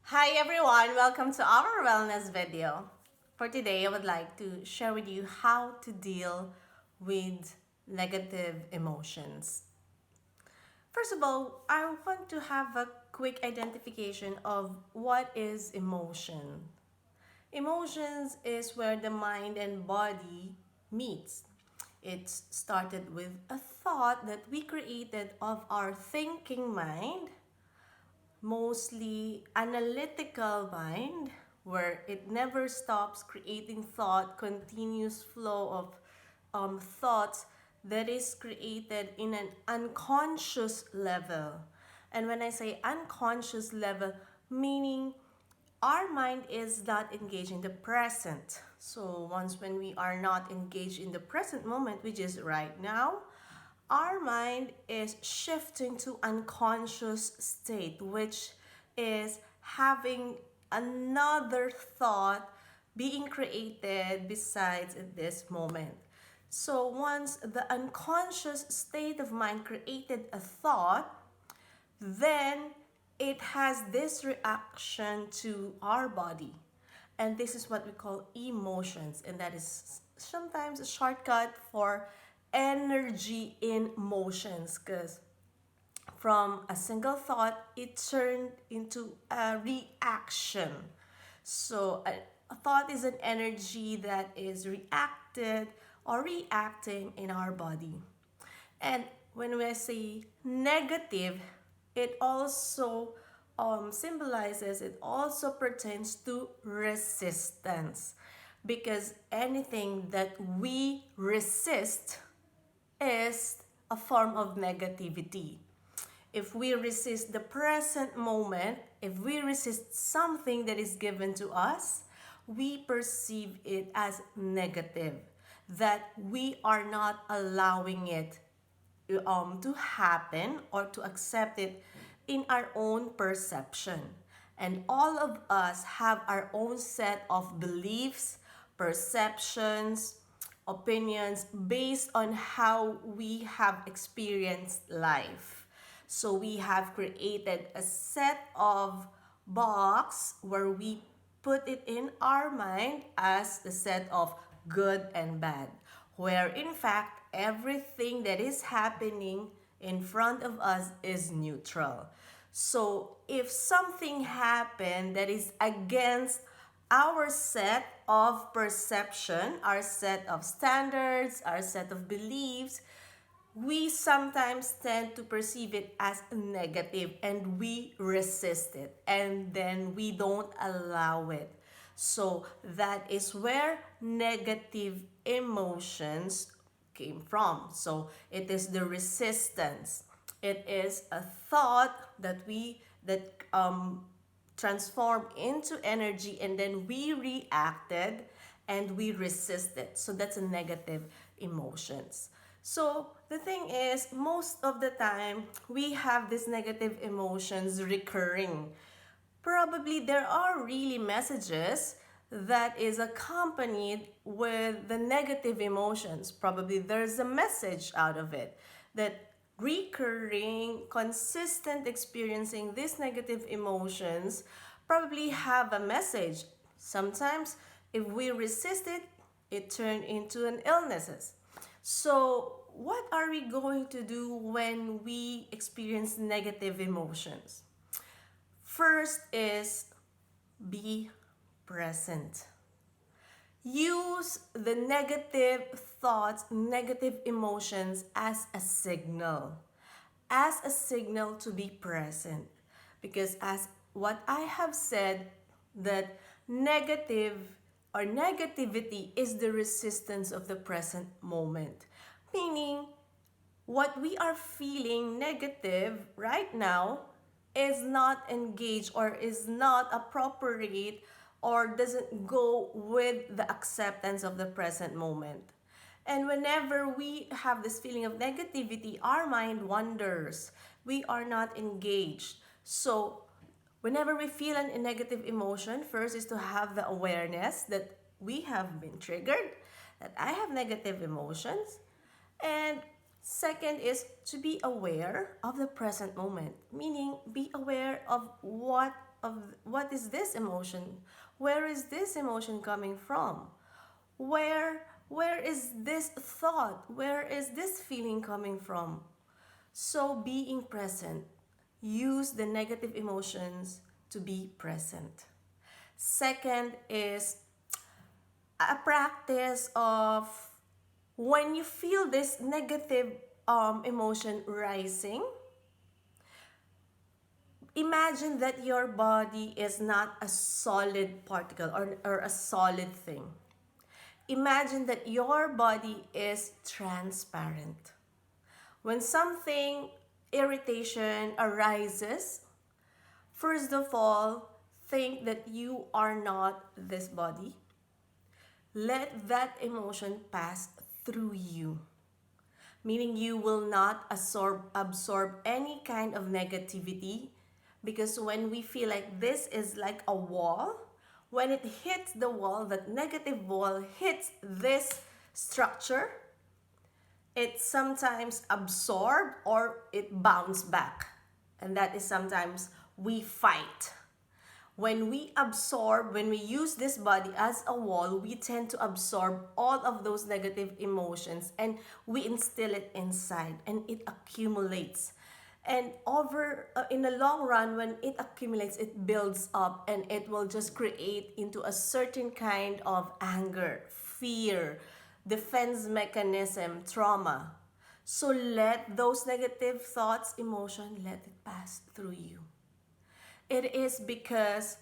Hi everyone, welcome to our wellness video. For today, I would like to share with you how to deal with negative emotions. First of all, I want to have a quick identification of what is emotion. Emotions is where the mind and body meets. It started with a thought that we created of our thinking mind, mostly analytical mind, where it never stops creating thought, continuous flow of thoughts that is created in an unconscious level. And when I say unconscious level, meaning our mind is not engaged in the present. So once when we are not engaged in the present moment, which is right now, our mind is shifting to unconscious state, which is having another thought being created besides in this moment. So once the unconscious state of mind created a thought, then it has this reaction to our body. And this is what we call emotions. And that is sometimes a shortcut for energy in motions, because from a single thought, it turned into a reaction. So a thought is an energy that is reacted or reacting in our body. And when we say negative, it also symbolizes, it also pertains to resistance. Because anything that we resist is a form of negativity. If we resist the present moment, if we resist something that is given to us, we perceive it as negative, that we are not allowing it to happen or to accept it in our own perception. And all of us have our own set of beliefs, perceptions, opinions based on how we have experienced life. So we have created a set of box where we put it in our mind as the set of good and bad, where in fact everything that is happening in front of us is neutral. So if something happened that is against our set of perception, our set of standards, our set of beliefs, we sometimes tend to perceive it as negative and we resist it and then we don't allow it. So that is where negative emotions came from. So it is the resistance. It is a thought that transformed into energy and then we reacted and we resisted. So that's a negative emotions. So the thing is, most of the time we have these negative emotions recurring. Probably there are really messages that is accompanied with the negative emotions. Probably there's a message out of it that recurring, consistent experiencing these negative emotions probably have a message. Sometimes if we resist it, it turns into an illnesses. So what are we going to do when we experience negative emotions? First is be present. Use the negative thoughts, negative emotions as a signal to be present. Because as what I have said, that negative or negativity is the resistance of the present moment. Meaning, what we are feeling negative right now is not engaged or is not appropriate or doesn't go with the acceptance of the present moment. And whenever we have this feeling of negativity, our mind wanders. We are not engaged. So, whenever we feel a negative emotion, first is to have the awareness that we have been triggered, that I have negative emotions, and second is to be aware of the present moment, meaning be aware of what what is this emotion? Where is this emotion coming from? Where is this thought? Where is this feeling coming from? So being present. Use the negative emotions to be present. Second is a practice of when you feel this negative emotion rising, imagine that your body is not a solid particle or a solid thing. Imagine that your body is transparent. When something irritation arises, first of all, think that you are not this body. Let that emotion pass through you. Meaning you will not absorb any kind of negativity, because when we feel like this is like a wall, when it hits the wall, that negative wall hits this structure, it sometimes absorbed or it bounce back. And that is sometimes we fight. When we use this body as a wall, we tend to absorb all of those negative emotions and we instill it inside and it accumulates. And in the long run, when it accumulates, it builds up and it will just create into a certain kind of anger, fear, defense mechanism, trauma. So let those negative thoughts, emotion, let it pass through you. It is because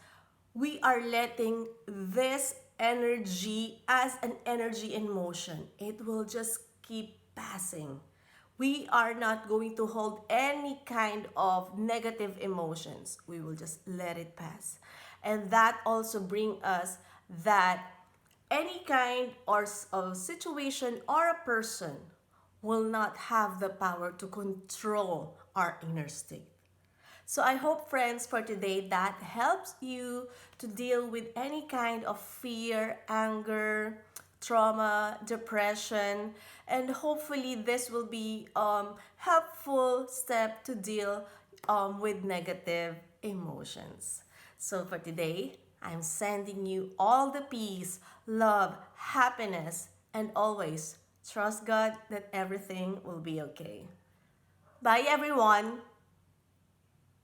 we are letting this energy as an energy in motion. It will just keep passing. We are not going to hold any kind of negative emotions. We will just let it pass. And that also brings us that any kind of situation or a person will not have the power to control our inner state. So I hope, friends, for today that helps you to deal with any kind of fear, anger, trauma, depression, and hopefully this will be helpful step to deal with negative emotions. So for today, I'm sending you all the peace, love, happiness, and always trust God that everything will be okay. Bye, everyone.